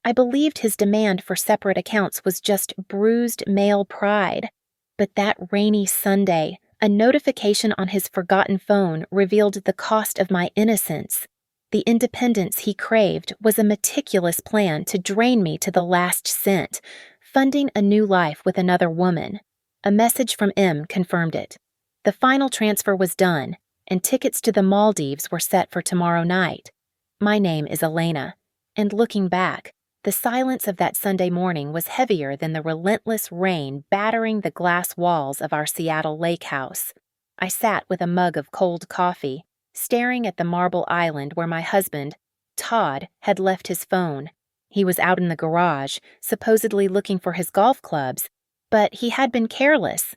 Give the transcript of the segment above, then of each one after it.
I believed his demand for separate accounts was just bruised male pride. But that rainy Sunday, a notification on his forgotten phone revealed the cost of my innocence. The independence he craved was a meticulous plan to drain me to the last cent, funding a new life with another woman. A message from M confirmed it. The final transfer was done, and tickets to the Maldives were set for tomorrow night. My name is Elena, and looking back, the silence of that Sunday morning was heavier than the relentless rain battering the glass walls of our Seattle lake house. I sat with a mug of cold coffee, staring at the marble island where my husband, Todd, had left his phone. He was out in the garage, supposedly looking for his golf clubs, but he had been careless.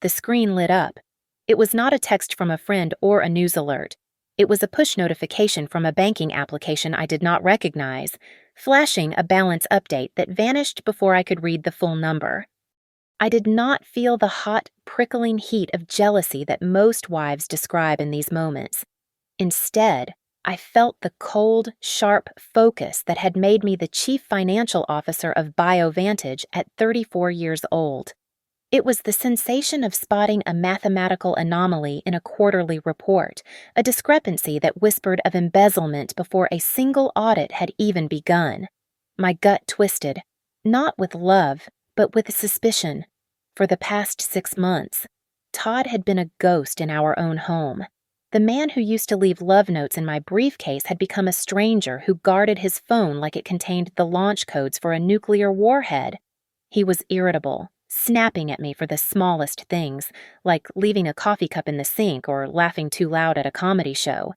The screen lit up. It was not a text from a friend or a news alert. It was a push notification from a banking application I did not recognize, flashing a balance update that vanished before I could read the full number. I did not feel the hot, prickling heat of jealousy that most wives describe in these moments. Instead, I felt the cold, sharp focus that had made me the chief financial officer of BioVantage at 34 years old. It was the sensation of spotting a mathematical anomaly in a quarterly report, a discrepancy that whispered of embezzlement before a single audit had even begun. My gut twisted, not with love, but with suspicion. For the past 6 months, Todd had been a ghost in our own home. The man who used to leave love notes in my briefcase had become a stranger who guarded his phone like it contained the launch codes for a nuclear warhead. He was irritable, snapping at me for the smallest things, like leaving a coffee cup in the sink or laughing too loud at a comedy show.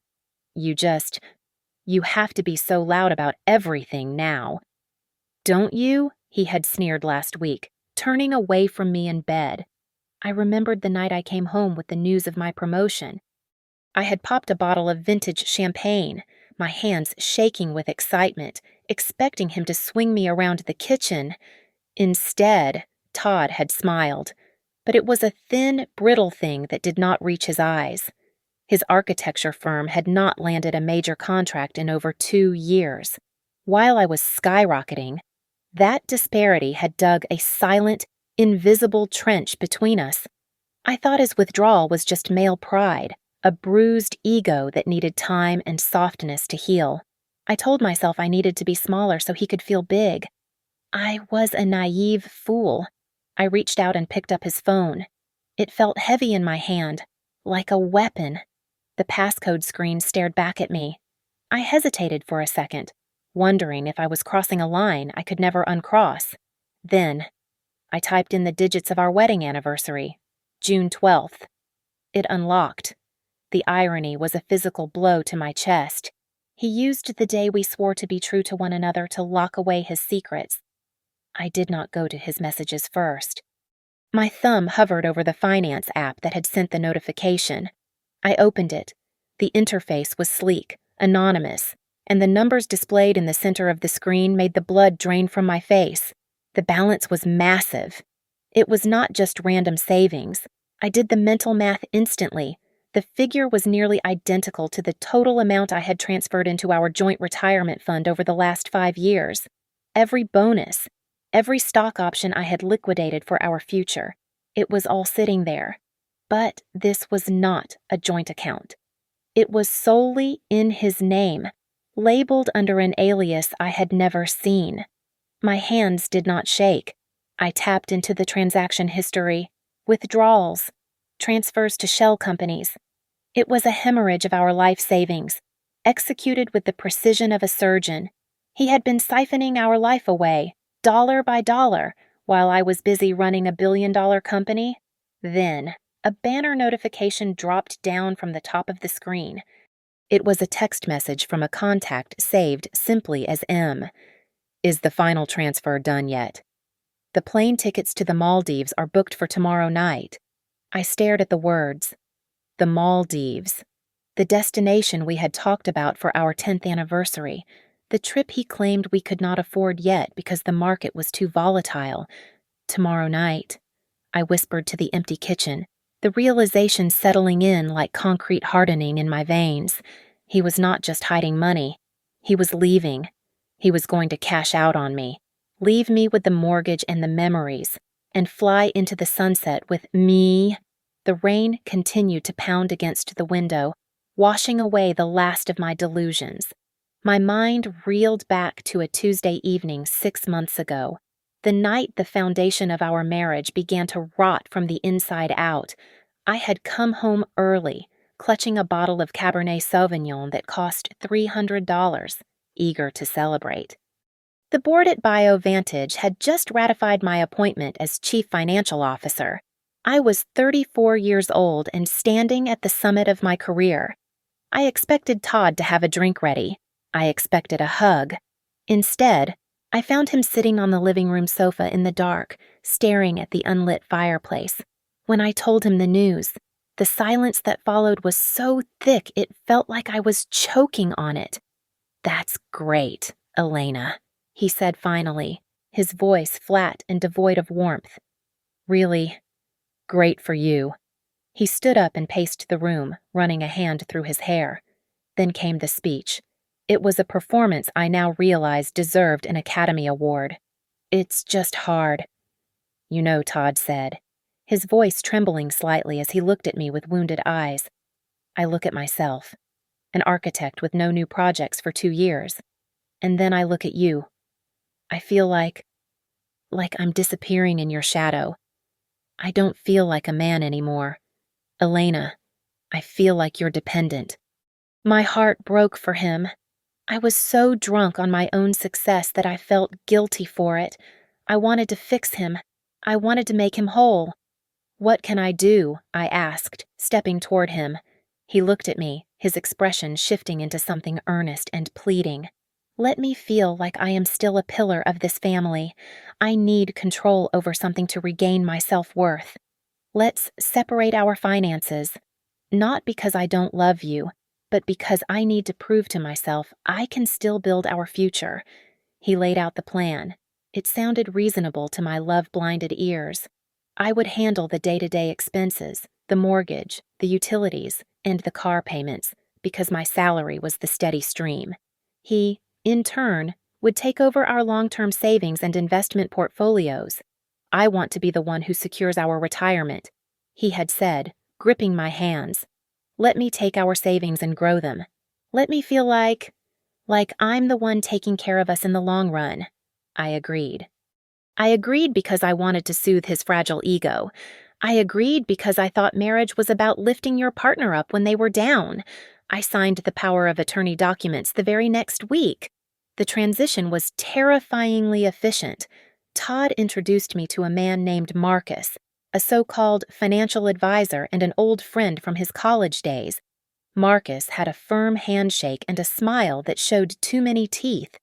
You have to be so loud about everything now. Don't you? He had sneered last week, turning away from me in bed. I remembered the night I came home with the news of my promotion. I had popped a bottle of vintage champagne, my hands shaking with excitement, expecting him to swing me around the kitchen. Instead, Todd had smiled, but it was a thin, brittle thing that did not reach his eyes. His architecture firm had not landed a major contract in over 2 years. While I was skyrocketing, that disparity had dug a silent, invisible trench between us. I thought his withdrawal was just male pride, a bruised ego that needed time and softness to heal. I told myself I needed to be smaller so he could feel big. I was a naive fool. I reached out and picked up his phone. It felt heavy in my hand, like a weapon. The passcode screen stared back at me. I hesitated for a second, wondering if I was crossing a line I could never uncross. Then, I typed in the digits of our wedding anniversary, June 12th. It unlocked. The irony was a physical blow to my chest. He used the day we swore to be true to one another to lock away his secrets. I did not go to his messages first. My thumb hovered over the finance app that had sent the notification. I opened it. The interface was sleek, anonymous, and the numbers displayed in the center of the screen made the blood drain from my face. The balance was massive. It was not just random savings. I did the mental math instantly. The figure was nearly identical to the total amount I had transferred into our joint retirement fund over the last 5 years. Every bonus, every stock option I had liquidated for our future, it was all sitting there. But this was not a joint account. It was solely in his name, labeled under an alias I had never seen. My hands did not shake. I tapped into the transaction history, withdrawals, transfers to shell companies. It was a hemorrhage of our life savings, executed with the precision of a surgeon. He had been siphoning our life away, dollar by dollar, while I was busy running a billion-dollar company. Then, a banner notification dropped down from the top of the screen. It was a text message from a contact saved simply as M. Is the final transfer done yet? The plane tickets to the Maldives are booked for tomorrow night. I stared at the words. The Maldives. The destination we had talked about for our 10th anniversary. The trip he claimed we could not afford yet because the market was too volatile. Tomorrow night. I whispered to the empty kitchen, the realization settling in like concrete hardening in my veins. He was not just hiding money. He was leaving. He was going to cash out on me, leave me with the mortgage and the memories, and fly into the sunset with me. The rain continued to pound against the window, washing away the last of my delusions. My mind reeled back to a Tuesday evening 6 months ago, the night the foundation of our marriage began to rot from the inside out. I had come home early, clutching a bottle of Cabernet Sauvignon that cost $300, eager to celebrate. The board at BioVantage had just ratified my appointment as Chief Financial Officer. I was 34 years old and standing at the summit of my career. I expected Todd to have a drink ready. I expected a hug. Instead, I found him sitting on the living room sofa in the dark, staring at the unlit fireplace. When I told him the news, the silence that followed was so thick it felt like I was choking on it. "That's great, Elena," he said finally, his voice flat and devoid of warmth. "Really, great for you." He stood up and paced the room, running a hand through his hair. Then came the speech. It was a performance I now realized deserved an Academy Award. "It's just hard." "You know," Todd said, his voice trembling slightly as he looked at me with wounded eyes. "I look at myself, an architect with no new projects for 2 years. And then I look at you. I feel like I'm disappearing in your shadow. I don't feel like a man anymore. Elena, I feel like you're dependent." My heart broke for him. I was so drunk on my own success that I felt guilty for it. I wanted to fix him. I wanted to make him whole. "What can I do?" I asked, stepping toward him. He looked at me, his expression shifting into something earnest and pleading. "Let me feel like I am still a pillar of this family. I need control over something to regain my self-worth. Let's separate our finances. Not because I don't love you, but because I need to prove to myself I can still build our future." He laid out the plan. It sounded reasonable to my love-blinded ears. I would handle the day-to-day expenses, the mortgage, the utilities, and the car payments, because my salary was the steady stream. He, in turn, would take over our long-term savings and investment portfolios. "I want to be the one who secures our retirement," he had said, gripping my hands. "Let me take our savings and grow them. Let me feel like I'm the one taking care of us in the long run." I agreed. I agreed because I wanted to soothe his fragile ego. I agreed because I thought marriage was about lifting your partner up when they were down. I signed the power of attorney documents the very next week. The transition was terrifyingly efficient. Todd introduced me to a man named Marcus, a so-called financial advisor and an old friend from his college days. Marcus had a firm handshake and a smile that showed too many teeth.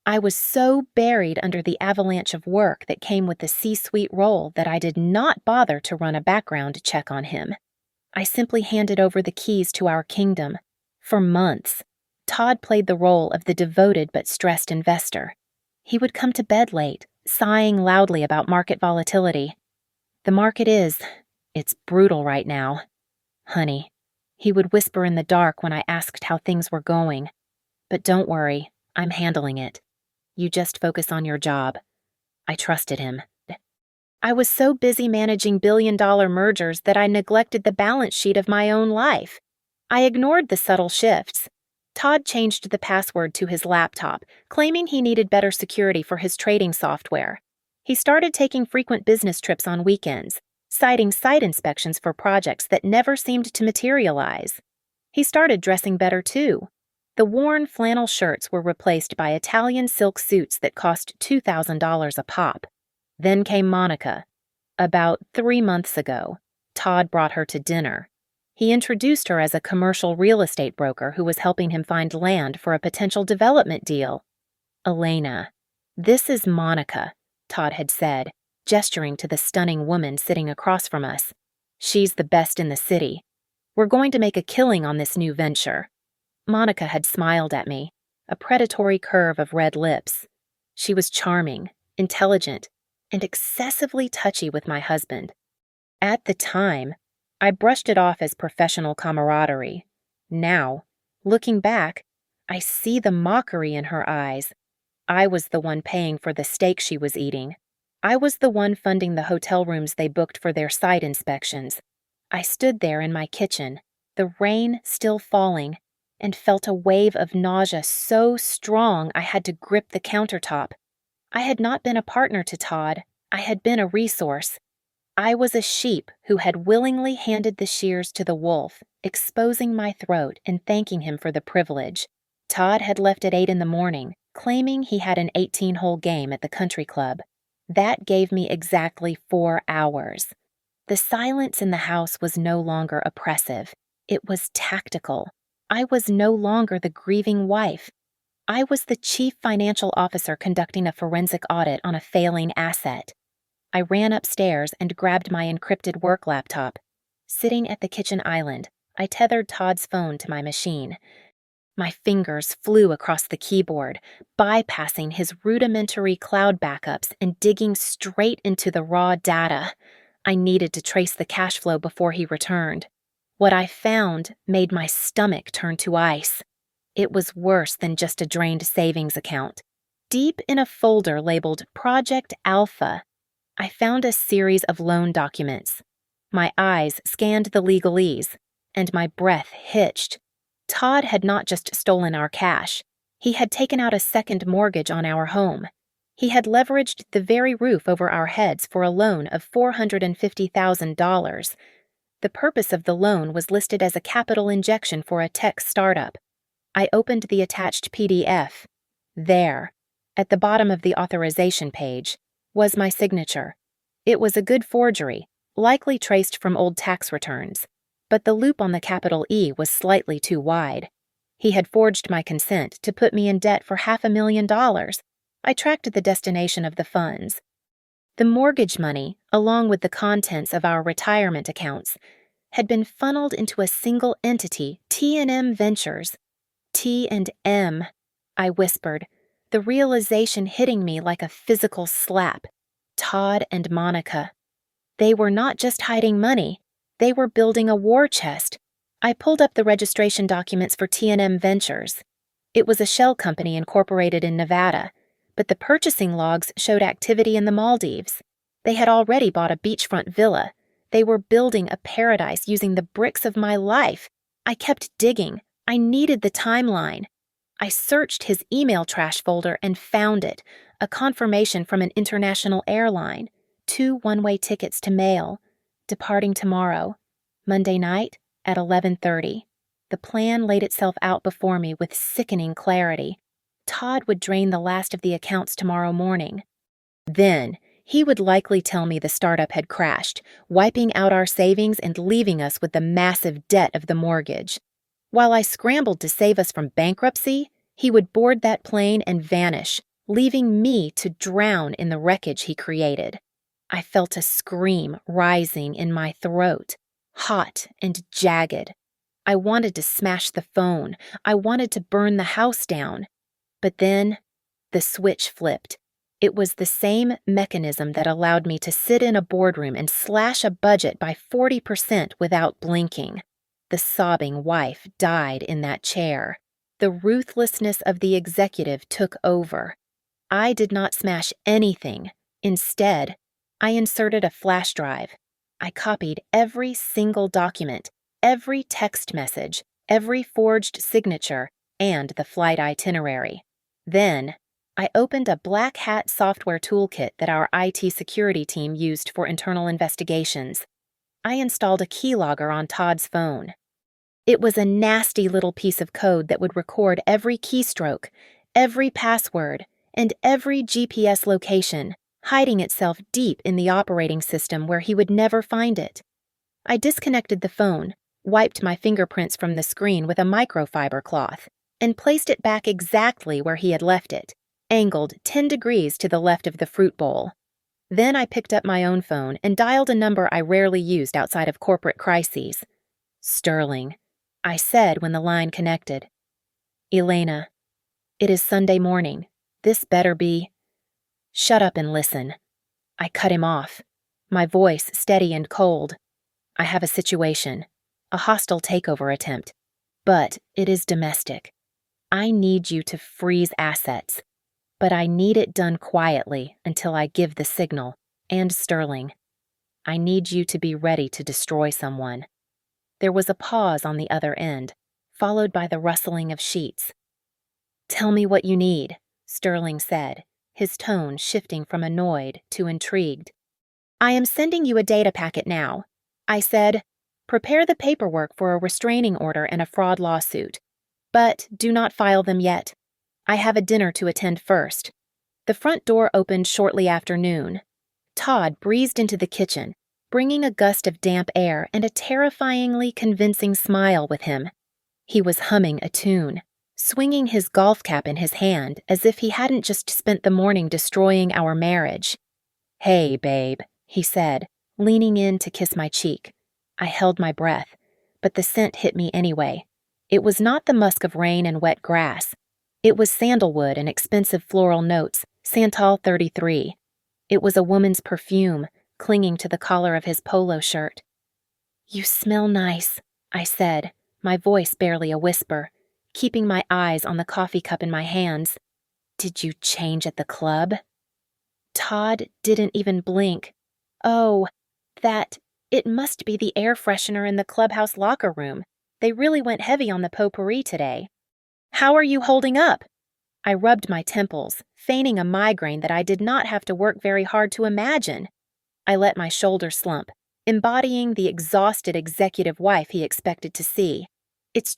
I was so buried under the avalanche of work that came with the C-suite role that I did not bother to run a background check on him. I simply handed over the keys to our kingdom. For months, Todd played the role of the devoted but stressed investor. He would come to bed late, sighing loudly about market volatility. It's brutal right now. Honey, he would whisper in the dark when I asked how things were going. But don't worry, I'm handling it. You just focus on your job. I trusted him. I was so busy managing billion-dollar mergers that I neglected the balance sheet of my own life. I ignored the subtle shifts. Todd changed the password to his laptop, claiming he needed better security for his trading software. He started taking frequent business trips on weekends, citing site inspections for projects that never seemed to materialize. He started dressing better, too. The worn flannel shirts were replaced by Italian silk suits that cost $2,000 a pop. Then came Monica. About 3 months ago, Todd brought her to dinner. He introduced her as a commercial real estate broker who was helping him find land for a potential development deal. "Elena, this is Monica," Todd had said, gesturing to the stunning woman sitting across from us. "She's the best in the city. We're going to make a killing on this new venture." Monica had smiled at me, a predatory curve of red lips. She was charming, intelligent, and excessively touchy with my husband. At the time, I brushed it off as professional camaraderie. Now, looking back, I see the mockery in her eyes. I was the one paying for the steak she was eating. I was the one funding the hotel rooms they booked for their site inspections. I stood there in my kitchen, the rain still falling, and felt a wave of nausea so strong I had to grip the countertop. I had not been a partner to Todd. I had been a resource. I was a sheep who had willingly handed the shears to the wolf, exposing my throat and thanking him for the privilege. Todd had left at 8 in the morning, claiming he had an 18-hole game at the country club. That gave me exactly 4 hours. The silence in the house was no longer oppressive. It was tactical. I was no longer the grieving wife. I was the chief financial officer conducting a forensic audit on a failing asset. I ran upstairs and grabbed my encrypted work laptop. Sitting at the kitchen island, I tethered Todd's phone to my machine. My fingers flew across the keyboard, bypassing his rudimentary cloud backups and digging straight into the raw data. I needed to trace the cash flow before he returned. What I found made my stomach turn to ice. It was worse than just a drained savings account. Deep in a folder labeled Project Alpha, I found a series of loan documents. My eyes scanned the legalese, and my breath hitched. Todd had not just stolen our cash. He had taken out a second mortgage on our home. He had leveraged the very roof over our heads for a loan of $450,000. The purpose of the loan was listed as a capital injection for a tech startup. I opened the attached PDF. There, at the bottom of the authorization page, was my signature. It was a good forgery, likely traced from old tax returns, but the loop on the capital E was slightly too wide. He had forged my consent to put me in debt for $500,000. I tracked the destination of the funds. The mortgage money, along with the contents of our retirement accounts, had been funneled into a single entity, T&M Ventures. T&M, I whispered, the realization hitting me like a physical slap. Todd and Monica. They were not just hiding money. They were building a war chest. I pulled up the registration documents for T&M Ventures. It was a shell company incorporated in Nevada, but the purchasing logs showed activity in the Maldives. They had already bought a beachfront villa. They were building a paradise using the bricks of my life. I kept digging. I needed the timeline. I searched his email trash folder and found it, a confirmation from an international airline, 2 one-way tickets to mail, departing tomorrow, Monday night at 11:30. The plan laid itself out before me with sickening clarity. Todd would drain the last of the accounts tomorrow morning. Then, he would likely tell me the startup had crashed, wiping out our savings and leaving us with the massive debt of the mortgage. While I scrambled to save us from bankruptcy, he would board that plane and vanish, leaving me to drown in the wreckage he created. I felt a scream rising in my throat, hot and jagged. I wanted to smash the phone. I wanted to burn the house down. But then, the switch flipped. It was the same mechanism that allowed me to sit in a boardroom and slash a budget by 40% without blinking. The sobbing wife died in that chair. The ruthlessness of the executive took over. I did not smash anything. Instead, I inserted a flash drive. I copied every single document, every text message, every forged signature, and the flight itinerary. Then, I opened a black hat software toolkit that our IT security team used for internal investigations. I installed a keylogger on Todd's phone. It was a nasty little piece of code that would record every keystroke, every password, and every GPS location, hiding itself deep in the operating system where he would never find it. I disconnected the phone, wiped my fingerprints from the screen with a microfiber cloth, and placed it back exactly where he had left it, angled 10 degrees to the left of the fruit bowl. Then I picked up my own phone and dialed a number I rarely used outside of corporate crises. Sterling, I said when the line connected. Elena, it is Sunday morning. This better be. Shut up and listen. I cut him off, my voice steady and cold. I have a situation, a hostile takeover attempt, but it is domestic. I need you to freeze assets. but I need it done quietly until I give the signal. And Sterling, I need you to be ready to destroy someone." There was a pause on the other end, followed by the rustling of sheets. "Tell me what you need," Sterling said, his tone shifting from annoyed to intrigued. "I am sending you a data packet now," I said. "Prepare the paperwork for a restraining order and a fraud lawsuit. But do not file them yet. I have a dinner to attend first." The front door opened shortly after noon. Todd breezed into the kitchen, bringing a gust of damp air and a terrifyingly convincing smile with him. He was humming a tune, swinging his golf cap in his hand as if he hadn't just spent the morning destroying our marriage. "Hey, babe," he said, leaning in to kiss my cheek. I held my breath, but the scent hit me anyway. It was not the musk of rain and wet grass. It was sandalwood and expensive floral notes, Santal 33. It was a woman's perfume, clinging to the collar of his polo shirt. "You smell nice," I said, my voice barely a whisper, keeping my eyes on the coffee cup in my hands. "Did you change at the club?" Todd didn't even blink. "Oh, it must be the air freshener in the clubhouse locker room. They really went heavy on the potpourri today." "How are you holding up?" I rubbed my temples, feigning a migraine that I did not have to work very hard to imagine. I let my shoulders slump, embodying the exhausted executive wife he expected to see. It's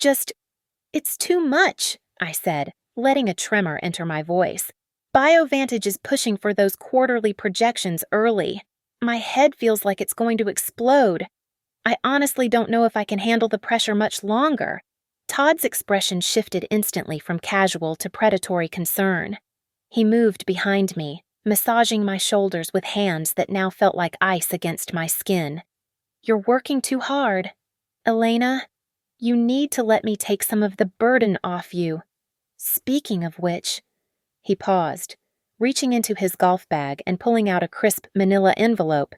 too much," I said, letting a tremor enter my voice. "BioVantage is pushing for those quarterly projections early. My head feels like it's going to explode. I honestly don't know if I can handle the pressure much longer." Todd's expression shifted instantly from casual to predatory concern. He moved behind me, massaging my shoulders with hands that now felt like ice against my skin. "You're working too hard. Elena, you need to let me take some of the burden off you. Speaking of which..." He paused, reaching into his golf bag and pulling out a crisp manila envelope.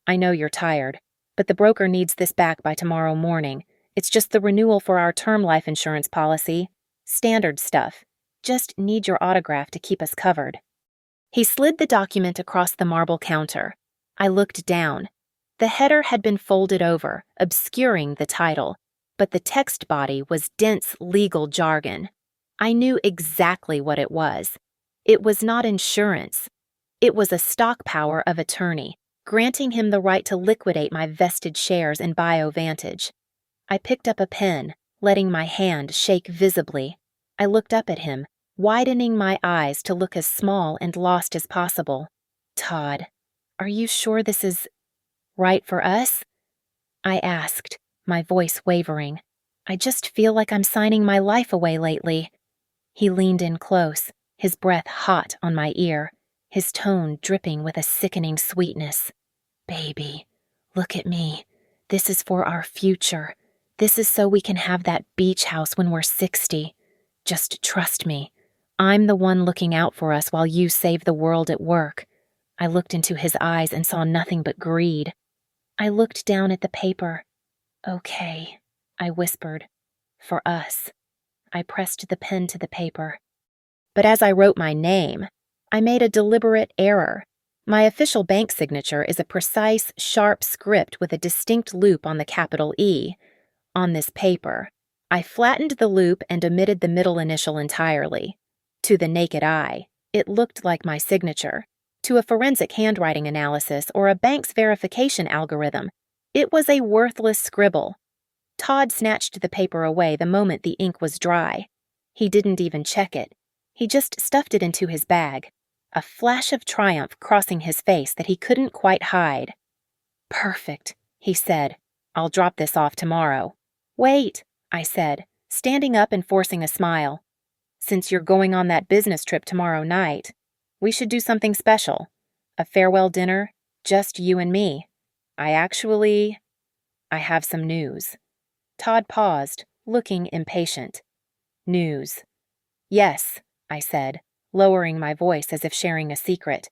"I know you're tired, but the broker needs this back by tomorrow morning. It's just the renewal for our term life insurance policy. Standard stuff. Just need your autograph to keep us covered." He slid the document across the marble counter. I looked down. The header had been folded over, obscuring the title, but the text body was dense legal jargon. I knew exactly what it was. It was not insurance. It was a stock power of attorney, granting him the right to liquidate my vested shares in BioVantage. I picked up a pen, letting my hand shake visibly. I looked up at him, widening my eyes to look as small and lost as possible. "Todd, are you sure this is right for us?" I asked, my voice wavering. "I just feel like I'm signing my life away lately." He leaned in close, his breath hot on my ear, his tone dripping with a sickening sweetness. "Baby, look at me. This is for our future. This is so we can have that beach house when we're 60. Just trust me. I'm the one looking out for us while you save the world at work." I looked into his eyes and saw nothing but greed. I looked down at the paper. "Okay," I whispered. "For us." I pressed the pen to the paper. But as I wrote my name, I made a deliberate error. My official bank signature is a precise, sharp script with a distinct loop on the capital E. On this paper, I flattened the loop and omitted the middle initial entirely. To the naked eye, it looked like my signature. To a forensic handwriting analysis or a bank's verification algorithm, it was a worthless scribble. Todd snatched the paper away the moment the ink was dry. He didn't even check it. He just stuffed it into his bag, a flash of triumph crossing his face that he couldn't quite hide. "Perfect," he said. "I'll drop this off tomorrow." "Wait," I said, standing up and forcing a smile. "Since you're going on that business trip tomorrow night, we should do something special. A farewell dinner, just you and me. I have some news." Todd paused, looking impatient. "News." "Yes," I said, lowering my voice as if sharing a secret.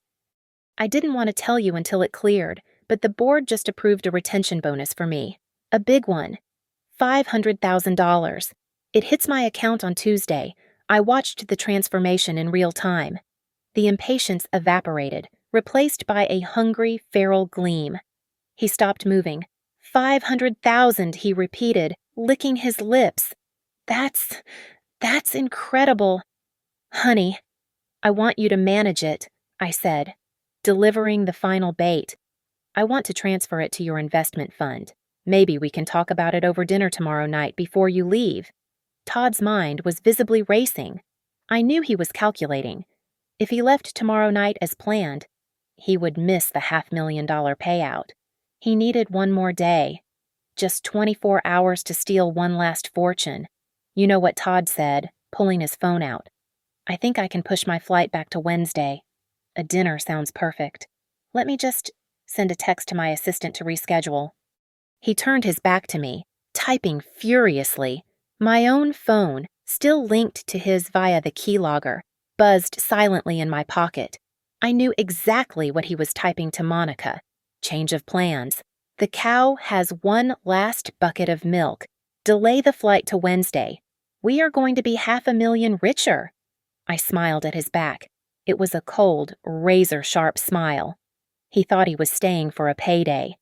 "I didn't want to tell you until it cleared, but the board just approved a retention bonus for me. A big one. $500,000. It hits my account on Tuesday. I watched the transformation in real time." The impatience evaporated, replaced by a hungry, feral gleam. He stopped moving. 500,000, he repeated, licking his lips. That's incredible. Honey, I want you to manage it, I said, delivering the final bait. I want to transfer it to your investment fund. Maybe we can talk about it over dinner tomorrow night before you leave. Todd's mind was visibly racing. I knew he was calculating. If he left tomorrow night as planned, he would miss the $500,000 payout. He needed one more day. Just 24 hours to steal one last fortune. You know what Todd said, pulling his phone out. I think I can push my flight back to Wednesday. A dinner sounds perfect. Let me just send a text to my assistant to reschedule. He turned his back to me, typing furiously. My own phone, still linked to his via the keylogger, buzzed silently in my pocket. I knew exactly what he was typing to Monica. Change of plans. The cow has one last bucket of milk. Delay the flight to Wednesday. We are going to be $500,000 richer. I smiled at his back. It was a cold, razor-sharp smile. He thought he was staying for a payday.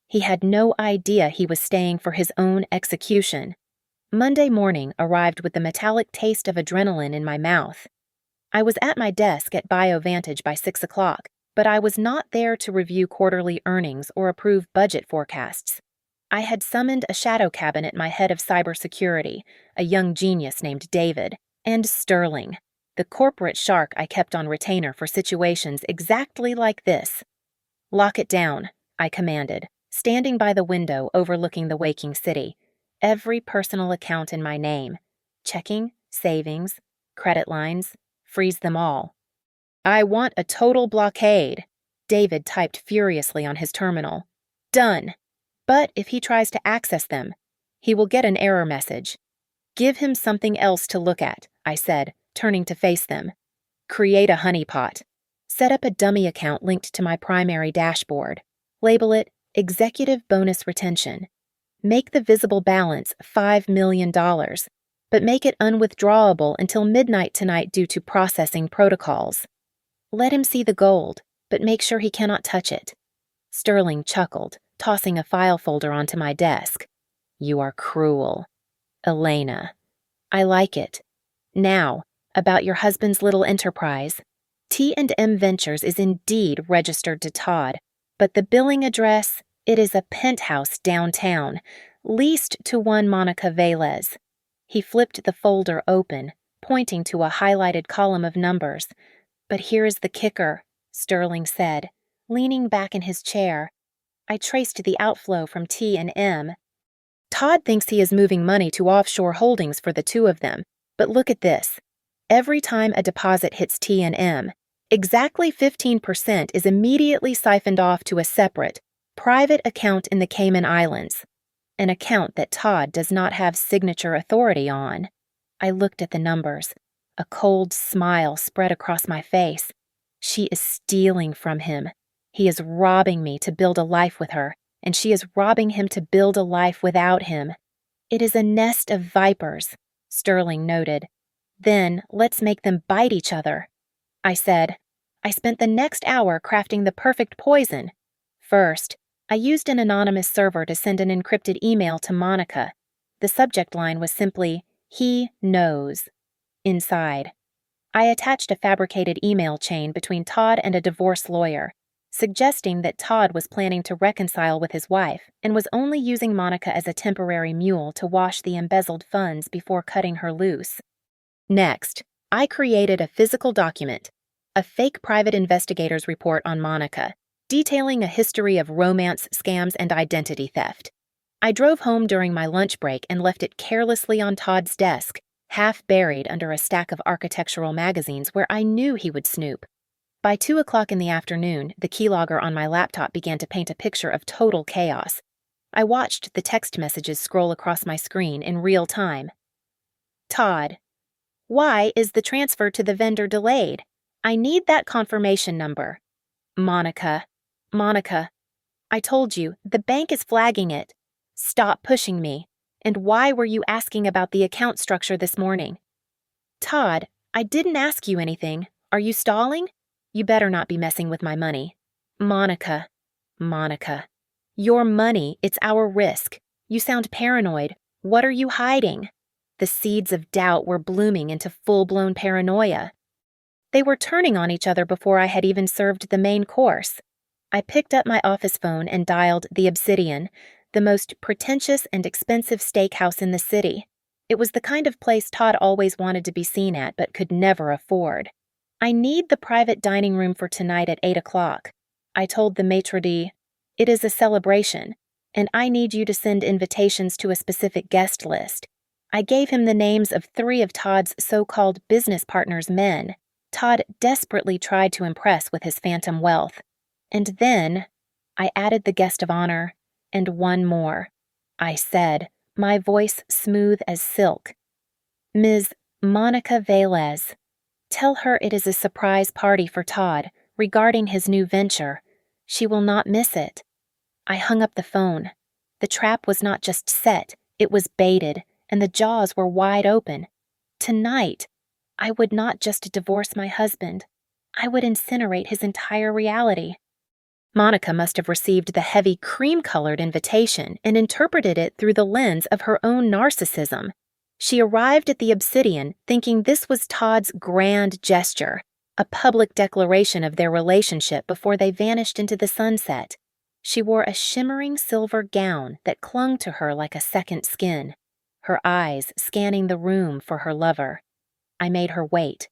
He had no idea he was staying for his own execution. Monday morning arrived with the metallic taste of adrenaline in my mouth. I was at my desk at BioVantage by 6 o'clock, but I was not there to review quarterly earnings or approve budget forecasts. I had summoned a shadow cabinet my head of cybersecurity, a young genius named David, and Sterling, the corporate shark I kept on retainer for situations exactly like this. Lock it down, I commanded, standing by the window overlooking the waking city. Every personal account in my name. Checking, savings, credit lines, freeze them all. I want a total blockade, David typed furiously on his terminal. Done. But if he tries to access them, he will get an error message. Give him something else to look at, I said, turning to face them. Create a honeypot. Set up a dummy account linked to my primary dashboard. Label it Executive Bonus Retention. Make the visible balance $5 million, but make it unwithdrawable until midnight tonight due to processing protocols. Let him see the gold, but make sure he cannot touch it. Sterling chuckled, tossing a file folder onto my desk. You are cruel. Elena. I like it. Now, about your husband's little enterprise. T&M Ventures is indeed registered to Todd, but the billing address, it is a penthouse downtown, leased to one Monica Velez. He flipped the folder open, pointing to a highlighted column of numbers. But here is the kicker, Sterling said, leaning back in his chair. I traced the outflow from T&M. Todd thinks he is moving money to offshore holdings for the two of them, but look at this. Every time a deposit hits T&M, exactly 15% is immediately siphoned off to a separate, private account in the Cayman Islands, an account that Todd does not have signature authority on. I looked at the numbers. A cold smile spread across my face. She is stealing from him. He is robbing me to build a life with her, and she is robbing him to build a life without him. It is a nest of vipers, Sterling noted. Then let's make them bite each other. I said. I spent the next hour crafting the perfect poison. First, I used an anonymous server to send an encrypted email to Monica. The subject line was simply, "He knows." Inside, I attached a fabricated email chain between Todd and a divorce lawyer, suggesting that Todd was planning to reconcile with his wife and was only using Monica as a temporary mule to wash the embezzled funds before cutting her loose. Next, I created a physical document, a fake private investigator's report on Monica, detailing a history of romance scams and identity theft. I drove home during my lunch break and left it carelessly on Todd's desk, half buried under a stack of architectural magazines where I knew he would snoop. By 2 o'clock in the afternoon, the keylogger on my laptop began to paint a picture of total chaos. I watched the text messages scroll across my screen in real time. Todd. Why is the transfer to the vendor delayed? I need that confirmation number. Monica. I told you, the bank is flagging it. Stop pushing me. And why were you asking about the account structure this morning? Todd, I didn't ask you anything. Are you stalling? You better not be messing with my money. Monica. Monica. Your money, it's our risk. You sound paranoid. What are you hiding? The seeds of doubt were blooming into full-blown paranoia. They were turning on each other before I had even served the main course. I picked up my office phone and dialed the Obsidian, the most pretentious and expensive steakhouse in the city. It was the kind of place Todd always wanted to be seen at but could never afford. I need the private dining room for tonight at 8 o'clock. I told the maitre d', it is a celebration, and I need you to send invitations to a specific guest list. I gave him the names of 3 of Todd's so-called business partners' men. Todd desperately tried to impress with his phantom wealth. And then I added the guest of honor, and one more. I said, my voice smooth as silk, Ms. Monica Velez. Tell her it is a surprise party for Todd regarding his new venture. She will not miss it. I hung up the phone. The trap was not just set, it was baited, and the jaws were wide open. Tonight, I would not just divorce my husband. I would incinerate his entire reality. Monica must have received the heavy cream-colored invitation and interpreted it through the lens of her own narcissism. She arrived at the Obsidian thinking this was Todd's grand gesture, a public declaration of their relationship before they vanished into the sunset. She wore a shimmering silver gown that clung to her like a second skin, her eyes scanning the room for her lover. I made her wait.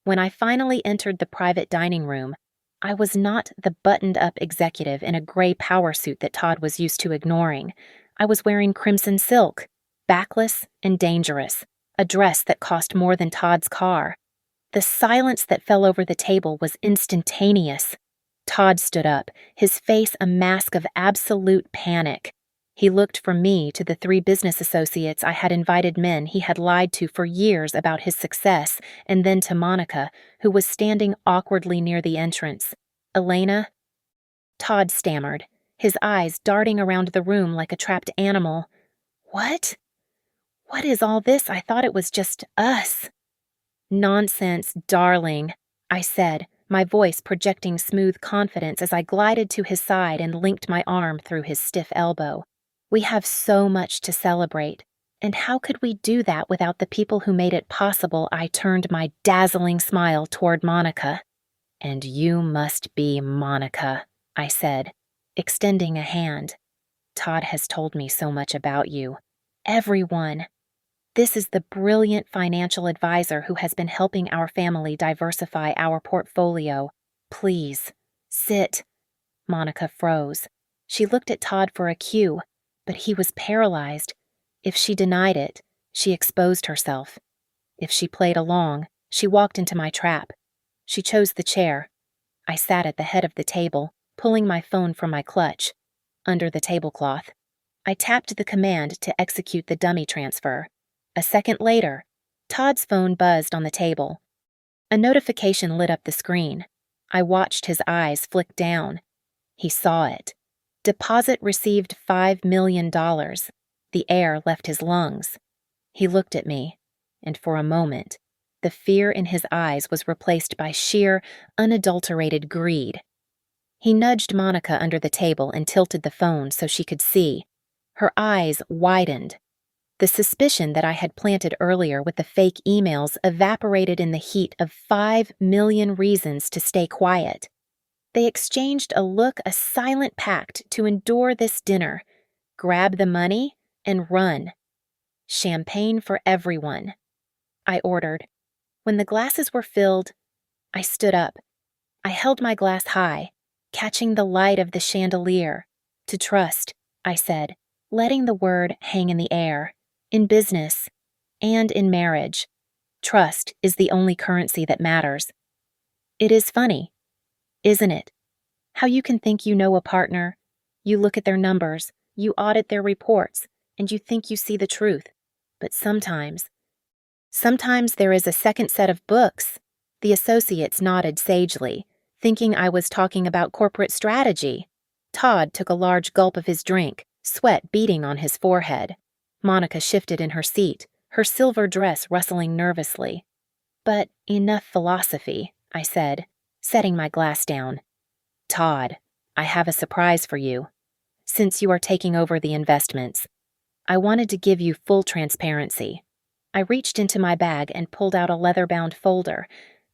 When I finally entered the private dining room, I was not the buttoned-up executive in a gray power suit that Todd was used to ignoring. I was wearing crimson silk, backless and dangerous, a dress that cost more than Todd's car. The silence that fell over the table was instantaneous. Todd stood up, his face a mask of absolute panic. He looked from me to the 3 business associates I had invited, men he had lied to for years about his success, and then to Monica, who was standing awkwardly near the entrance. Elena? Todd stammered, his eyes darting around the room like a trapped animal. What? What is all this? I thought it was just us. Nonsense, darling, I said, my voice projecting smooth confidence as I glided to his side and linked my arm through his stiff elbow. We have so much to celebrate, and how could we do that without the people who made it possible? I turned my dazzling smile toward Monica. And you must be Monica, I said, extending a hand. Todd has told me so much about you. Everyone. This is the brilliant financial advisor who has been helping our family diversify our portfolio. Please, sit. Monica froze. She looked at Todd for a cue, but he was paralyzed. If she denied it, she exposed herself. If she played along, she walked into my trap. She chose the chair. I sat at the head of the table, pulling my phone from my clutch. Under the tablecloth, I tapped the command to execute the dummy transfer. A second later, Todd's phone buzzed on the table. A notification lit up the screen. I watched his eyes flick down. He saw it. Deposit received $5 million. The air left his lungs. He looked at me, and for a moment, the fear in his eyes was replaced by sheer, unadulterated greed. He nudged Monica under the table and tilted the phone so she could see. Her eyes widened. The suspicion that I had planted earlier with the fake emails evaporated in the heat of 5 million reasons to stay quiet. They exchanged a look, a silent pact to endure this dinner, grab the money, and run. Champagne for everyone, I ordered. When the glasses were filled, I stood up. I held my glass high, catching the light of the chandelier. To trust, I said, letting the word hang in the air. In business and in marriage, trust is the only currency that matters. It is funny, isn't it? How you can think you know a partner, you look at their numbers, you audit their reports, and you think you see the truth. But sometimes there is a second set of books. The associates nodded sagely, thinking I was talking about corporate strategy. Todd took a large gulp of his drink, sweat beading on his forehead. Monica shifted in her seat, her silver dress rustling nervously. But enough philosophy, I said. setting my glass down. Todd, I have a surprise for you. Since you are taking over the investments, I wanted to give you full transparency. I reached into my bag and pulled out a leather-bound folder.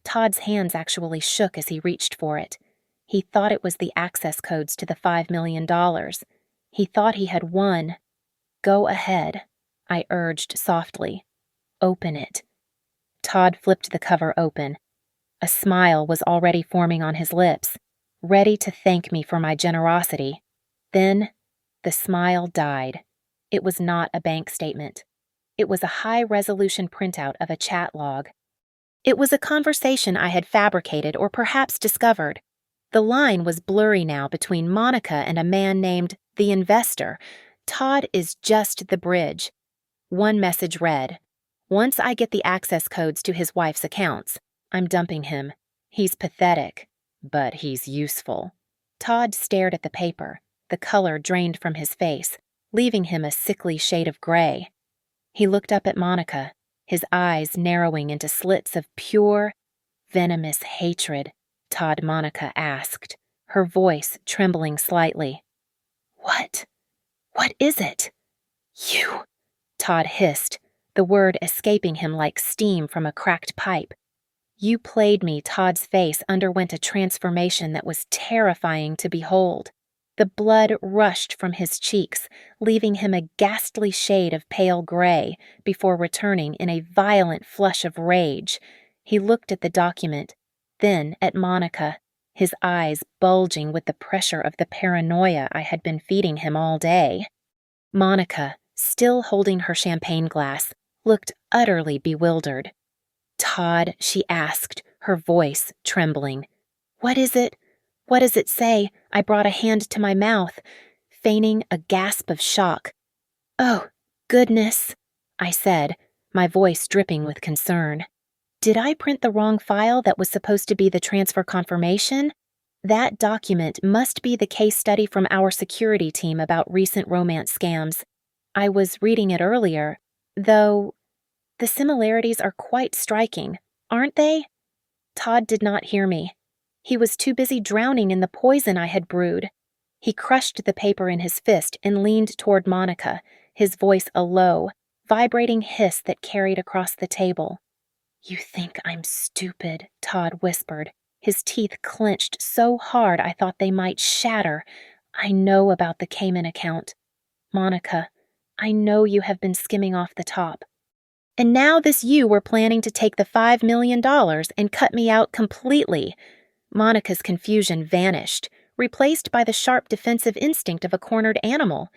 Todd's hands actually shook as he reached for it. He thought it was the access codes to the $5 million. He thought he had won. Go ahead, I urged softly. Open it. Todd flipped the cover open. A smile was already forming on his lips, ready to thank me for my generosity. Then, the smile died. It was not a bank statement. It was a high-resolution printout of a chat log. It was a conversation I had fabricated or perhaps discovered. The line was blurry now between Monica and a man named the Investor. Todd is just the bridge. One message read, "Once I get the access codes to his wife's accounts, I'm dumping him. He's pathetic, but he's useful." Todd stared at the paper. The color drained from his face, leaving him a sickly shade of gray. He looked up at Monica, his eyes narrowing into slits of pure, venomous hatred. Todd, Monica asked, her voice trembling slightly. What? What is it?" "You," Todd hissed, the word escaping him like steam from a cracked pipe. "You played me." Todd's face underwent a transformation that was terrifying to behold. The blood rushed from his cheeks, leaving him a ghastly shade of pale gray before returning in a violent flush of rage. He looked at the document, then at Monica, his eyes bulging with the pressure of the paranoia I had been feeding him all day. Monica, still holding her champagne glass, looked utterly bewildered. "Todd," she asked, her voice trembling. "What is it? What does it say?" I brought a hand to my mouth, feigning a gasp of shock. "Oh, goodness," I said, my voice dripping with concern. Did I print the wrong file that was supposed to be the transfer confirmation? That document must be the case study from our security team about recent romance scams. I was reading it earlier, though the similarities are quite striking, aren't they? Todd did not hear me. He was too busy drowning in the poison I had brewed. He crushed the paper in his fist and leaned toward Monica, his voice a low, vibrating hiss that carried across the table. "You think I'm stupid," Todd whispered, his teeth clenched so hard I thought they might shatter. "I know about the Cayman account. Monica, I know you have been skimming off the top. And now this you were planning to take the $5 million and cut me out completely." Monica's confusion vanished, replaced by the sharp defensive instinct of a cornered animal.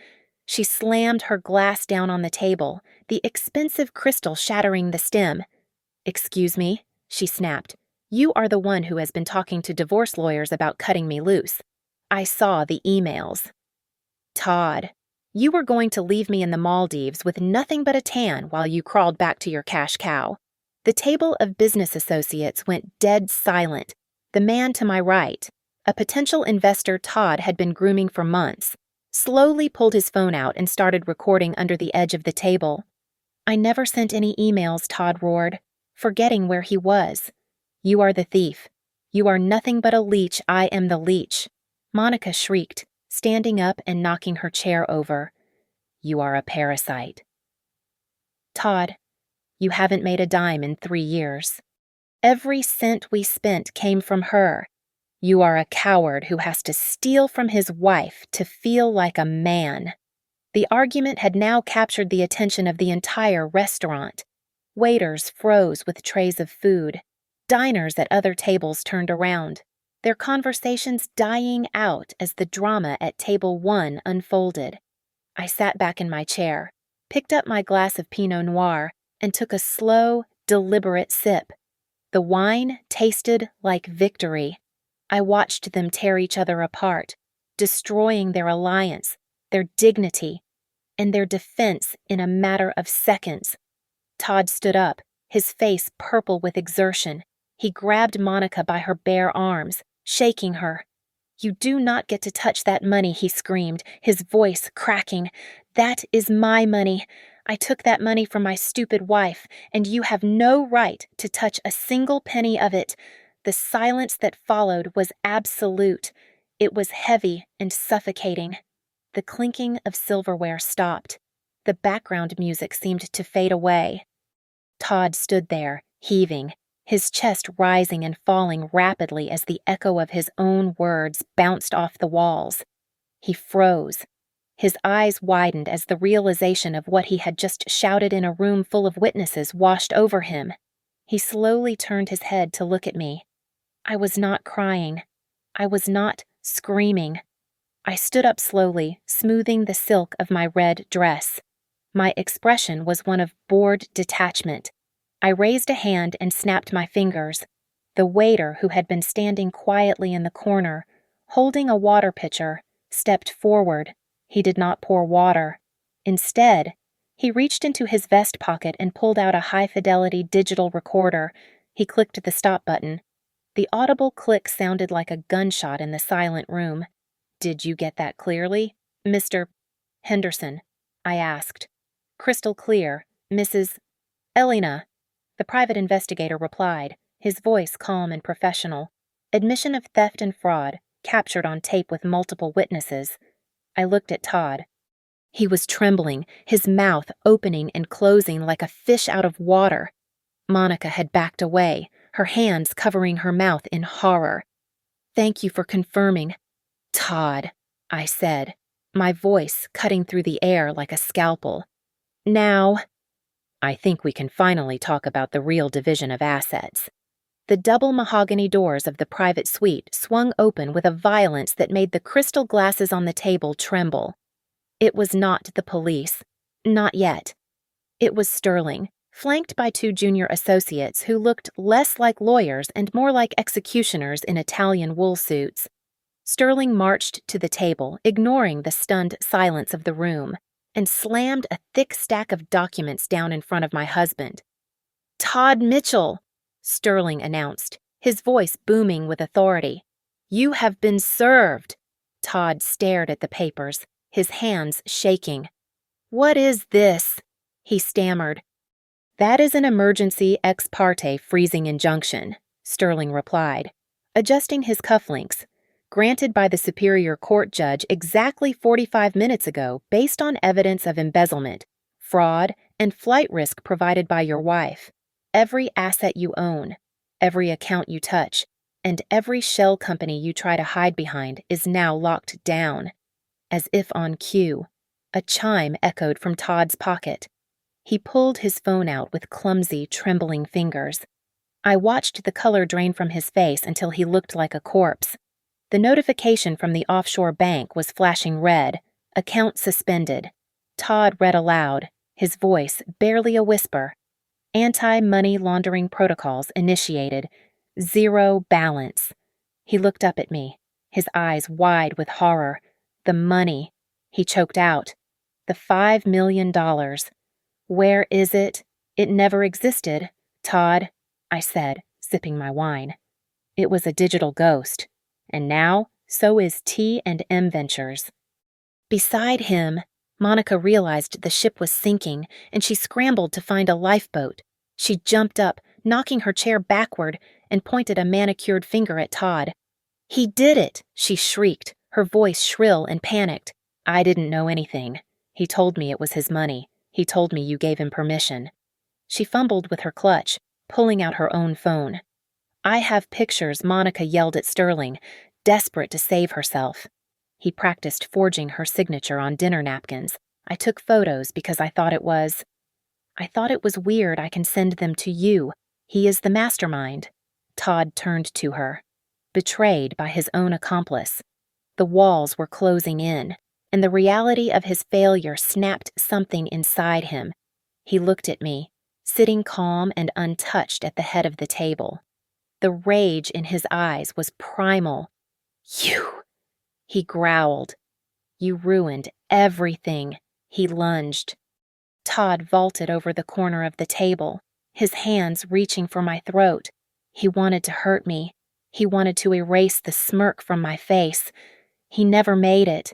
She slammed her glass down on the table, the expensive crystal shattering the stem. "Excuse me," she snapped. "You are the one who has been talking to divorce lawyers about cutting me loose. I saw the emails." "Todd, you were going to leave me in the Maldives with nothing but a tan while you crawled back to your cash cow." The table of business associates went dead silent. The man to my right, a potential investor Todd had been grooming for months, slowly pulled his phone out and started recording under the edge of the table. "I never sent any emails," Todd roared, forgetting where he was. "You are the thief. You are nothing but a leech. I am the leech." Monica shrieked, standing up and knocking her chair over. "You are a parasite." "Todd, you haven't made a dime in 3 years. Every cent we spent came from her. You are a coward who has to steal from his wife to feel like a man." The argument had now captured the attention of the entire restaurant. Waiters froze with trays of food. Diners at other tables turned around, their conversations dying out as the drama at table 1 unfolded. I sat back in my chair, picked up my glass of Pinot Noir, and took a slow, deliberate sip. The wine tasted like victory. I watched them tear each other apart, destroying their alliance, their dignity, and their defense in a matter of seconds. Todd stood up, his face purple with exertion. He grabbed Monica by her bare arms, shaking her. "You do not get to touch that money," he screamed, his voice cracking. "That is my money. I took that money from my stupid wife, and you have no right to touch a single penny of it." The silence that followed was absolute. It was heavy and suffocating. The clinking of silverware stopped. The background music seemed to fade away. Todd stood there, heaving, his chest rising and falling rapidly as the echo of his own words bounced off the walls. He froze. His eyes widened as the realization of what he had just shouted in a room full of witnesses washed over him. He slowly turned his head to look at me. I was not crying. I was not screaming. I stood up slowly, smoothing the silk of my red dress. My expression was one of bored detachment. I raised a hand and snapped my fingers. The waiter, who had been standing quietly in the corner, holding a water pitcher, stepped forward. He did not pour water. Instead, he reached into his vest pocket and pulled out a high-fidelity digital recorder. He clicked the stop button. The audible click sounded like a gunshot in the silent room. "Did you get that clearly, Mr. Henderson?" I asked. "Crystal clear, Mrs. Elena," the private investigator replied, his voice calm and professional. "Admission of theft and fraud, captured on tape with multiple witnesses." I looked at Todd. He was trembling, his mouth opening and closing like a fish out of water. Monica had backed away, her hands covering her mouth in horror. "Thank you for confirming." "Todd," I said, my voice cutting through the air like a scalpel. "Now, I think we can finally talk about the real division of assets." The double mahogany doors of the private suite swung open with a violence that made the crystal glasses on the table tremble. It was not the police. Not yet. It was Sterling, flanked by two junior associates who looked less like lawyers and more like executioners in Italian wool suits. Sterling marched to the table, ignoring the stunned silence of the room, and slammed a thick stack of documents down in front of my husband. "Todd Mitchell," Sterling announced, his voice booming with authority. "You have been served." Todd stared at the papers, his hands shaking. "What is this?" he stammered. "That is an emergency ex parte freezing injunction," Sterling replied, adjusting his cufflinks. "Granted by the Superior Court judge exactly 45 minutes ago based on evidence of embezzlement, fraud, and flight risk provided by your wife. Every asset you own, every account you touch, and every shell company you try to hide behind is now locked down." As if on cue, a chime echoed from Todd's pocket. He pulled his phone out with clumsy, trembling fingers. I watched the color drain from his face until he looked like a corpse. The notification from the offshore bank was flashing red, account suspended. Todd read aloud, his voice barely a whisper. "Anti-money laundering protocols initiated. Zero balance." He looked up at me, his eyes wide with horror. "The money," he choked out. "The $5 million. Where is it? It never existed, Todd," I said, sipping my wine. "It was a digital ghost. And now, so is T&M Ventures." Beside him, Monica realized the ship was sinking, and she scrambled to find a lifeboat. She jumped up, knocking her chair backward, and pointed a manicured finger at Todd. "He did it!" she shrieked, her voice shrill and panicked. "I didn't know anything. He told me it was his money. He told me you gave him permission." She fumbled with her clutch, pulling out her own phone. "I have pictures," Monica yelled at Sterling, desperate to save herself. He practiced forging her signature on dinner napkins. I took photos because I thought it was weird. I can send them to you. He is the mastermind." Todd turned to her, betrayed by his own accomplice. The walls were closing in, and the reality of his failure snapped something inside him. He looked at me, sitting calm and untouched at the head of the table. The rage in his eyes was primal. "You," he growled. "You ruined everything." He lunged. Todd vaulted over the corner of the table, his hands reaching for my throat. He wanted to hurt me. He wanted to erase the smirk from my face. He never made it.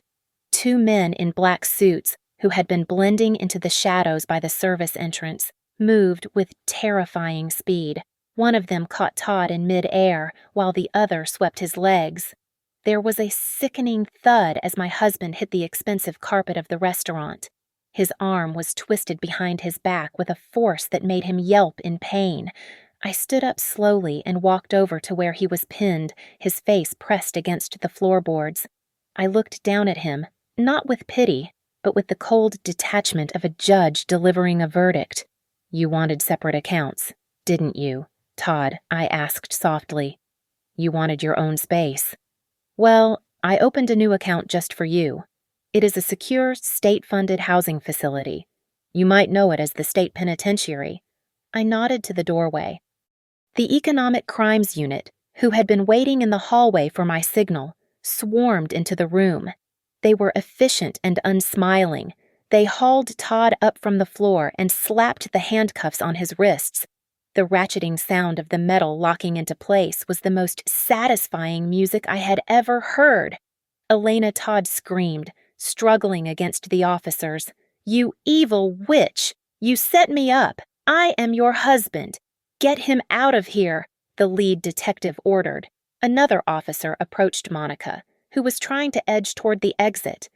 Two men in black suits, who had been blending into the shadows by the service entrance, moved with terrifying speed. One of them caught Todd in mid-air, while the other swept his legs. There was a sickening thud as my husband hit the expensive carpet of the restaurant. His arm was twisted behind his back with a force that made him yelp in pain. I stood up slowly and walked over to where he was pinned, his face pressed against the floorboards. I looked down at him, not with pity, but with the cold detachment of a judge delivering a verdict. "You wanted separate accounts, didn't you, Todd?" I asked softly. "You wanted your own space. Well, I opened a new account just for you. It is a secure, state-funded housing facility. You might know it as the state penitentiary." I nodded to the doorway. The Economic Crimes Unit, who had been waiting in the hallway for my signal, swarmed into the room. They were efficient and unsmiling. They hauled Todd up from the floor and slapped the handcuffs on his wrists. The ratcheting sound of the metal locking into place was the most satisfying music I had ever heard. Elena Todd screamed, struggling against the officers. "You evil witch! You set me up! I am your husband! Get him out of here!" the lead detective ordered. Another officer approached Monica, who was trying to edge toward the exit.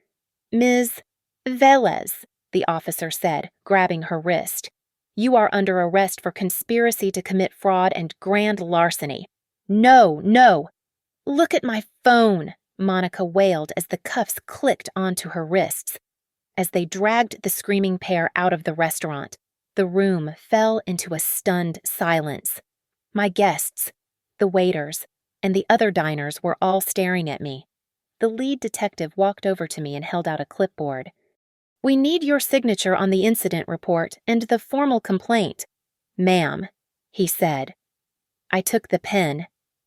"Ms. Velez," the officer said, grabbing her wrist. "You are under arrest for conspiracy to commit fraud and grand larceny." "No, no!" "Look at my phone," Monica wailed as the cuffs clicked onto her wrists. As they dragged the screaming pair out of the restaurant, the room fell into a stunned silence. My guests, the waiters, and the other diners were all staring at me. The lead detective walked over to me and held out a clipboard. "We need your signature on the incident report and the formal complaint." "Ma'am," he said. I took the pen.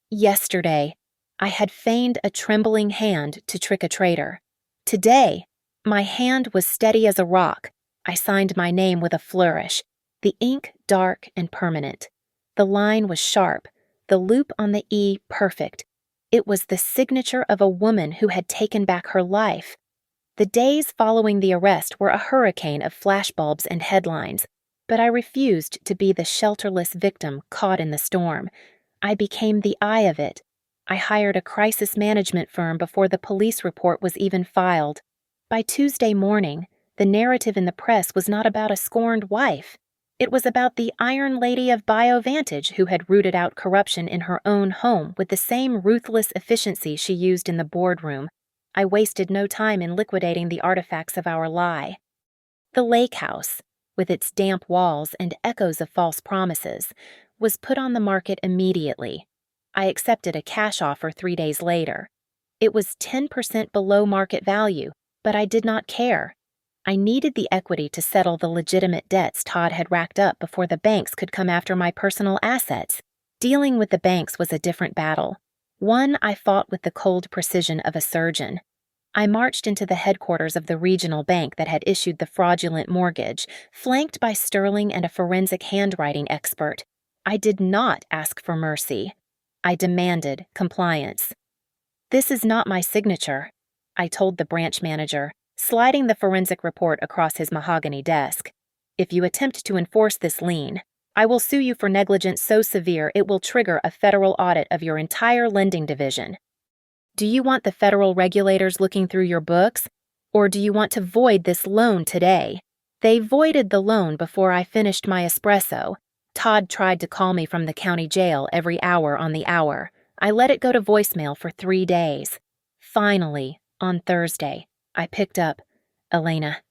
Yesterday, I had feigned a trembling hand to trick a traitor. Today, my hand was steady as a rock. I signed my name with a flourish, the ink dark and permanent. The line was sharp, the loop on the E perfect. It was the signature of a woman who had taken back her life. The days following the arrest were a hurricane of flashbulbs and headlines, but I refused to be the shelterless victim caught in the storm. I became the eye of it. I hired a crisis management firm before the police report was even filed. By Tuesday morning, the narrative in the press was not about a scorned wife. It was about the Iron Lady of BioVantage who had rooted out corruption in her own home with the same ruthless efficiency she used in the boardroom. I wasted no time in liquidating the artifacts of our lie. The lake house, with its damp walls and echoes of false promises, was put on the market immediately. I accepted a cash offer 3 days later. It was 10% below market value, but I did not care. I needed the equity to settle the legitimate debts Todd had racked up before the banks could come after my personal assets. Dealing with the banks was a different battle. One I fought with the cold precision of a surgeon. I marched into the headquarters of the regional bank that had issued the fraudulent mortgage, flanked by Sterling and a forensic handwriting expert. I did not ask for mercy. I demanded compliance. "This is not my signature," I told the branch manager, sliding the forensic report across his mahogany desk. "If you attempt to enforce this lien, I will sue you for negligence so severe it will trigger a federal audit of your entire lending division. Do you want the federal regulators looking through your books, or do you want to void this loan today?" They voided the loan before I finished my espresso. Todd tried to call me from the county jail every hour on the hour. I let it go to voicemail for 3 days. Finally, on Thursday, I picked up. "Elena."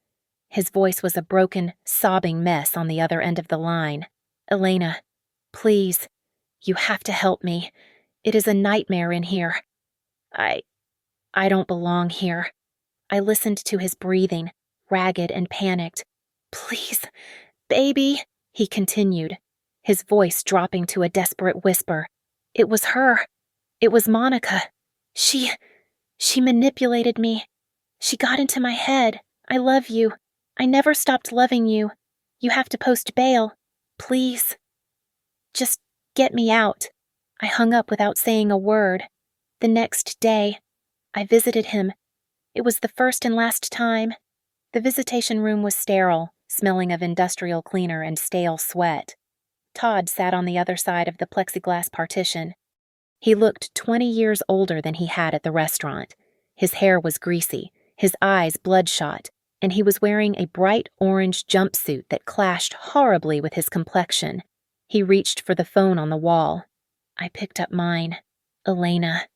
His voice was a broken, sobbing mess on the other end of the line. "Elena, please, you have to help me. It is a nightmare in here. I don't belong here." I listened to his breathing, ragged and panicked. "Please, baby," he continued, his voice dropping to a desperate whisper. "It was her. It was Monica. She manipulated me. She got into my head. I love you. I never stopped loving you. You have to post bail. Please. Just get me out." I hung up without saying a word. The next day, I visited him. It was the first and last time. The visitation room was sterile, smelling of industrial cleaner and stale sweat. Todd sat on the other side of the plexiglass partition. He looked 20 years older than he had at the restaurant. His hair was greasy, his eyes bloodshot, and he was wearing a bright orange jumpsuit that clashed horribly with his complexion. He reached for the phone on the wall. I picked up mine. Elena.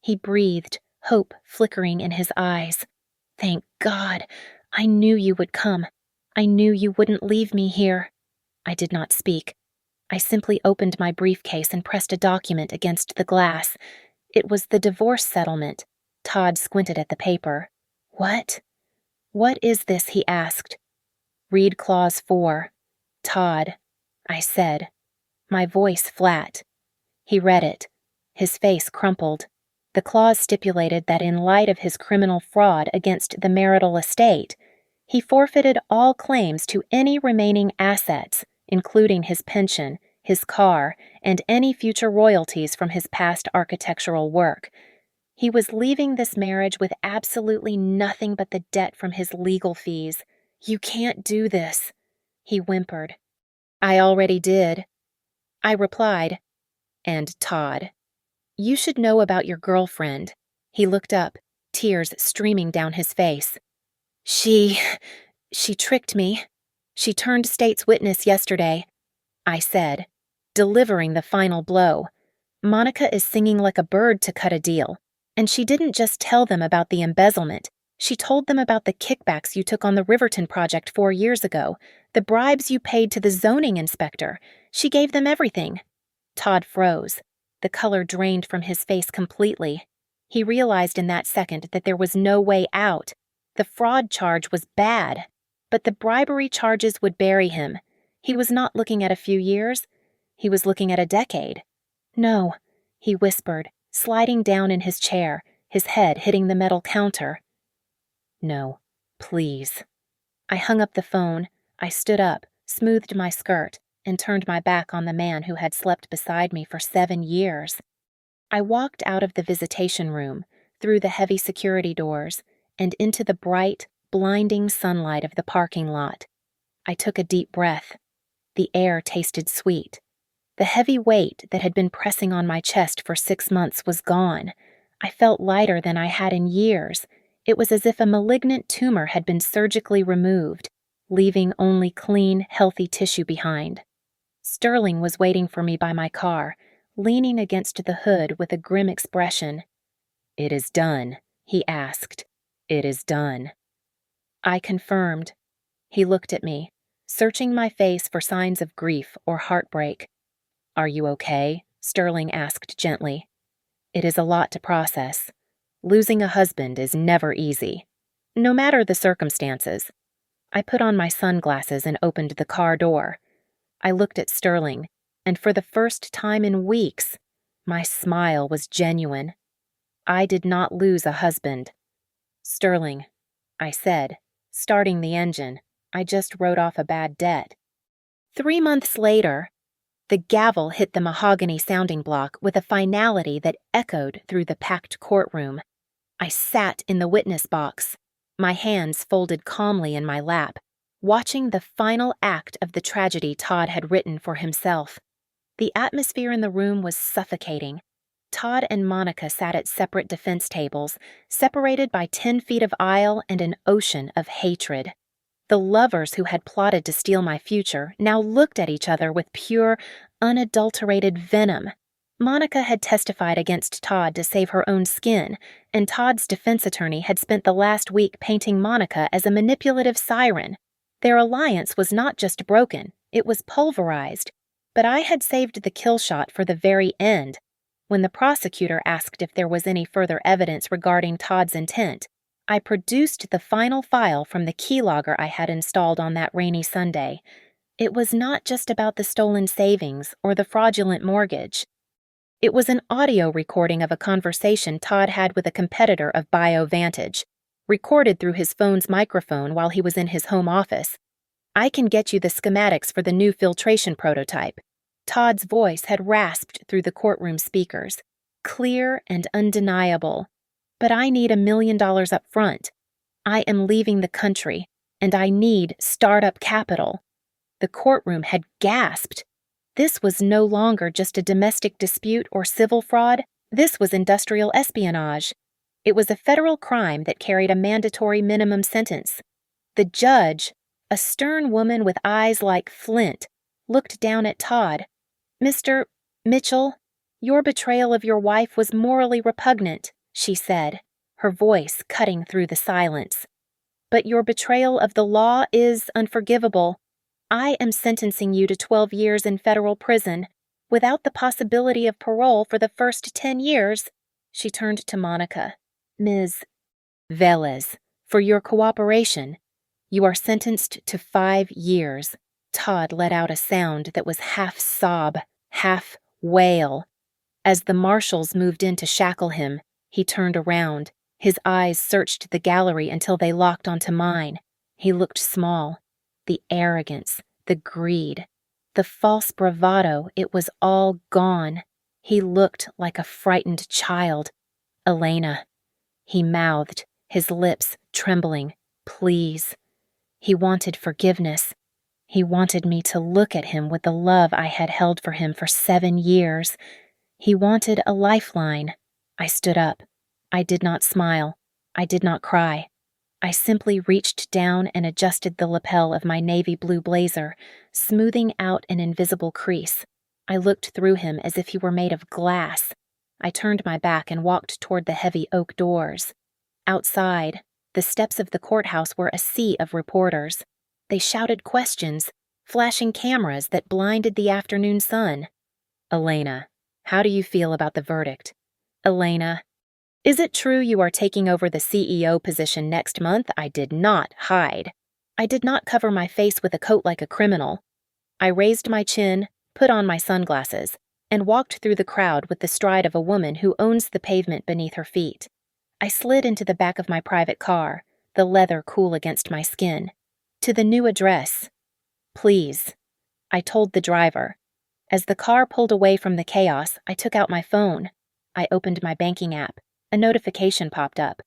He breathed, hope flickering in his eyes. Thank God. I knew you would come. I knew you wouldn't leave me here. I did not speak. I simply opened my briefcase and pressed a document against the glass. It was the divorce settlement. Todd squinted at the paper. What? What is this? He asked. Read Clause 4. Todd, I said, my voice flat. He read it. His face crumpled. The clause stipulated that in light of his criminal fraud against the marital estate, he forfeited all claims to any remaining assets, including his pension, his car, and any future royalties from his past architectural work. He was leaving this marriage with absolutely nothing but the debt from his legal fees. You can't do this, he whimpered. I already did. I replied, and Todd. You should know about your girlfriend. He looked up, tears streaming down his face. She tricked me. She turned state's witness yesterday, I said, delivering the final blow. Monica is singing like a bird to cut a deal, and she didn't just tell them about the embezzlement. She told them about the kickbacks you took on the Riverton project 4 years ago, the bribes you paid to the zoning inspector. She gave them everything. Todd froze. The color drained from his face completely. He realized in that second that there was no way out. The fraud charge was bad, but the bribery charges would bury him. He was not looking at a few years. He was looking at a decade. No, he whispered, sliding down in his chair, his head hitting the metal counter. No, please. I hung up the phone. I stood up, smoothed my skirt, and turned my back on the man who had slept beside me for 7 years. I walked out of the visitation room, through the heavy security doors, and into the bright, blinding sunlight of the parking lot. I took a deep breath. The air tasted sweet. The heavy weight that had been pressing on my chest for 6 months was gone. I felt lighter than I had in years. It was as if a malignant tumor had been surgically removed, leaving only clean, healthy tissue behind. Sterling was waiting for me by my car, leaning against the hood with a grim expression. It is done, he asked. It is done. I confirmed. He looked at me, searching my face for signs of grief or heartbreak. Are you okay? Sterling asked gently. It is a lot to process. Losing a husband is never easy, no matter the circumstances. I put on my sunglasses and opened the car door. I looked at Sterling, and for the first time in weeks, my smile was genuine. I did not lose a husband. Sterling, I said, starting the engine. I just wrote off a bad debt. 3 months later, the gavel hit the mahogany sounding block with a finality that echoed through the packed courtroom. I sat in the witness box, my hands folded calmly in my lap, watching the final act of the tragedy Todd had written for himself. The atmosphere in the room was suffocating. Todd and Monica sat at separate defense tables, separated by 10 feet of aisle and an ocean of hatred. The lovers who had plotted to steal my future now looked at each other with pure, unadulterated venom. Monica had testified against Todd to save her own skin, and Todd's defense attorney had spent the last week painting Monica as a manipulative siren. Their alliance was not just broken, it was pulverized. But I had saved the kill shot for the very end. When the prosecutor asked if there was any further evidence regarding Todd's intent, I produced the final file from the keylogger I had installed on that rainy Sunday. It was not just about the stolen savings or the fraudulent mortgage. It was an audio recording of a conversation Todd had with a competitor of BioVantage, recorded through his phone's microphone while he was in his home office. I can get you the schematics for the new filtration prototype. Todd's voice had rasped through the courtroom speakers, clear and undeniable. But I need $1 million up front. I am leaving the country, and I need startup capital. The courtroom had gasped. This was no longer just a domestic dispute or civil fraud. This was industrial espionage. It was a federal crime that carried a mandatory minimum sentence. The judge, a stern woman with eyes like flint, looked down at Todd. "Mr. Mitchell, your betrayal of your wife was morally repugnant," she said, her voice cutting through the silence. "But your betrayal of the law is unforgivable. I am sentencing you to 12 years in federal prison, without the possibility of parole for the first 10 years. She turned to Monica. "Ms. Velez, for your cooperation, you are sentenced to 5 years. Todd let out a sound that was half sob, half wail. As the marshals moved in to shackle him, he turned around. His eyes searched the gallery until they locked onto mine. He looked small. The arrogance, the greed, the false bravado, it was all gone. He looked like a frightened child. "Elena," he mouthed, his lips trembling. "Please." He wanted forgiveness. He wanted me to look at him with the love I had held for him for 7 years. He wanted a lifeline. I stood up. I did not smile. I did not cry. I simply reached down and adjusted the lapel of my navy blue blazer, smoothing out an invisible crease. I looked through him as if he were made of glass. I turned my back and walked toward the heavy oak doors. Outside, the steps of the courthouse were a sea of reporters. They shouted questions, flashing cameras that blinded the afternoon sun. "Elena, how do you feel about the verdict? Elena, is it true you are taking over the CEO position next month?" I did not hide. I did not cover my face with a coat like a criminal. I raised my chin, put on my sunglasses, and walked through the crowd with the stride of a woman who owns the pavement beneath her feet. I slid into the back of my private car, the leather cool against my skin. "To the new address. Please," I told the driver. As the car pulled away from the chaos, I took out my phone. I opened my banking app. A notification popped up.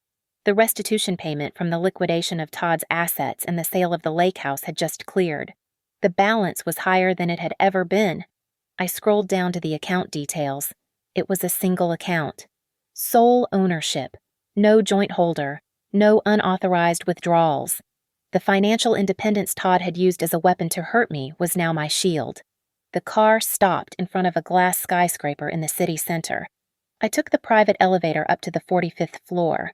The restitution payment from the liquidation of Todd's assets and the sale of the lake house had just cleared. The balance was higher than it had ever been. I scrolled down to the account details. It was a single account. Sole ownership. No joint holder. No unauthorized withdrawals. The financial independence Todd had used as a weapon to hurt me was now my shield. The car stopped in front of a glass skyscraper in the city center. I took the private elevator up to the 45th floor.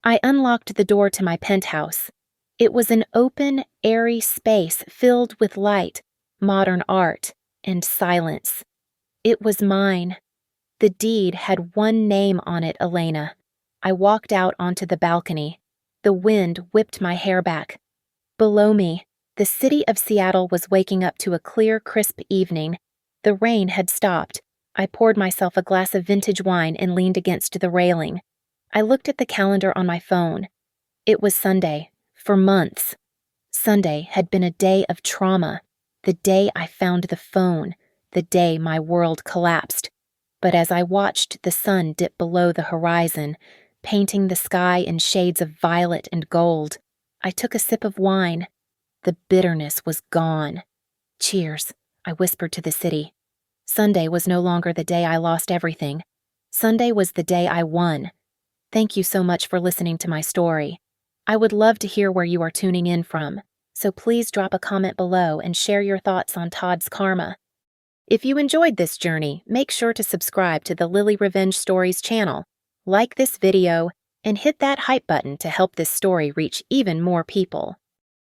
I unlocked the door to my penthouse. It was an open, airy space filled with light, modern art, and silence. It was mine. The deed had one name on it, Elena. I walked out onto the balcony. The wind whipped my hair back. Below me, the city of Seattle was waking up to a clear, crisp evening. The rain had stopped. I poured myself a glass of vintage wine and leaned against the railing. I looked at the calendar on my phone. It was Sunday, for months. Sunday had been a day of trauma, the day I found the phone, the day my world collapsed. But as I watched the sun dip below the horizon, painting the sky in shades of violet and gold, I took a sip of wine. The bitterness was gone. "Cheers," I whispered to the city. Sunday was no longer the day I lost everything. Sunday was the day I won. Thank you so much for listening to my story. I would love to hear where you are tuning in from, so please drop a comment below and share your thoughts on Todd's karma. If you enjoyed this journey, make sure to subscribe to the Lily Revenge Stories channel, like this video, and hit that hype button to help this story reach even more people.